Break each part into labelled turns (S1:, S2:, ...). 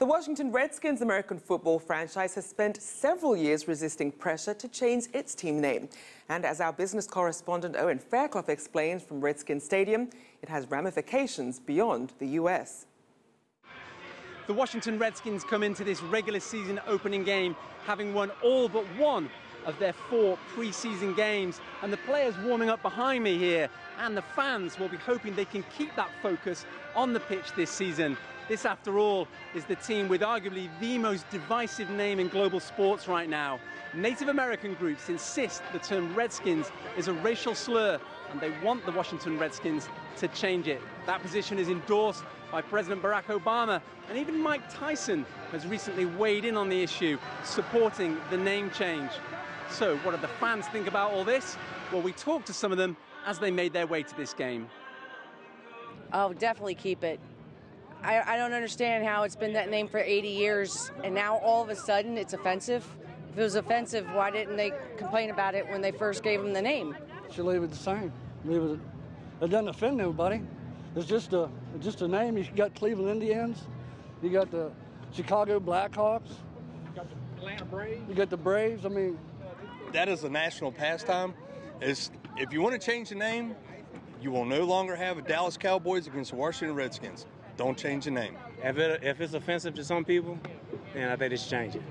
S1: The Washington Redskins American football franchise has spent several years resisting pressure to change its team name. And as our business correspondent Owen Fairclough explains from Redskins Stadium, it has ramifications beyond the U.S.
S2: The Washington Redskins come into this regular season opening game having won all but one of their 4 preseason games, and the players warming up behind me here and the fans will be hoping they can keep that focus on the pitch this season. This, after all, is the team with arguably the most divisive name in global sports right now. Native American groups insist the term Redskins is a racial slur, and they want the Washington Redskins to change it. That position is endorsed by President Barack Obama, and even Mike Tyson has recently weighed in on the issue, supporting the name change. So what do the fans think about all this? Well, we talked to some of them as they made their way to this game.
S3: Oh, definitely keep it. I don't understand how it's been that name for 80 years, and now all of a sudden it's offensive. If it was offensive, why didn't they complain about it when they first gave them the name?
S4: Should leave it the same. It doesn't offend nobody. It's just a name. You got Cleveland Indians, you got the Chicago Blackhawks,
S5: you got the Atlanta Braves.
S4: You got the Braves. I mean,
S6: that is a national pastime. If you want to change the name, you will no longer have a Dallas Cowboys against the Washington Redskins. Don't change the name.
S7: If it's offensive to some people, then I think they should change it.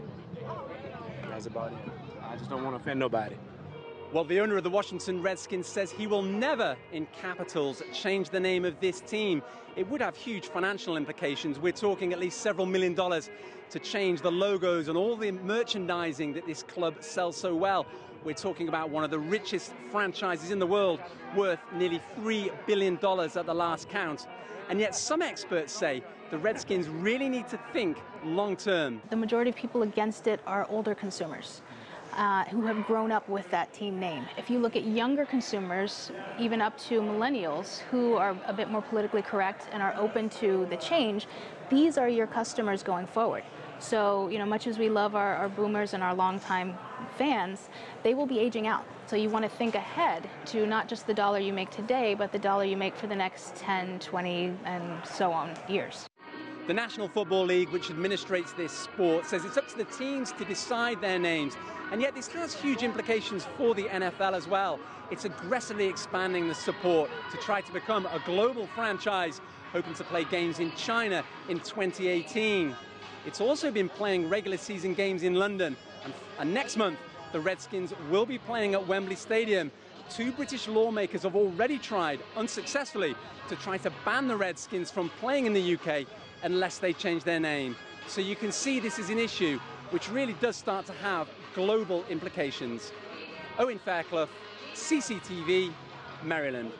S7: That's about it. I just don't want to offend nobody.
S2: Well, the owner of the Washington Redskins says he will never, in capitals, change the name of this team. It would have huge financial implications. We're talking at least several $1 million to change the logos and all the merchandising that this club sells so well. We're talking about one of the richest franchises in the world, worth nearly $3 billion at the last count. And yet some experts say the Redskins really need to think long-term.
S8: The majority of people against it are older consumers who have grown up with that team name. If you look at younger consumers, even up to millennials, who are a bit more politically correct and are open to the change, these are your customers going forward. So, you know, much as we love our boomers and our longtime fans, they will be aging out. So you want to think ahead to not just the dollar you make today, but the dollar you make for the next 10, 20, and so on years.
S2: The National Football League, which administrates this sport, says it's up to the teams to decide their names. And yet this has huge implications for the NFL as well. It's aggressively expanding the support to try to become a global franchise, hoping to play games in China in 2018. It's also been playing regular season games in London. And next month, the Redskins will be playing at Wembley Stadium. 2 British lawmakers have already tried, unsuccessfully, to try to ban the Redskins from playing in the UK unless they change their name. So you can see this is an issue which really does start to have global implications. Owen Fairclough, CCTV, Maryland.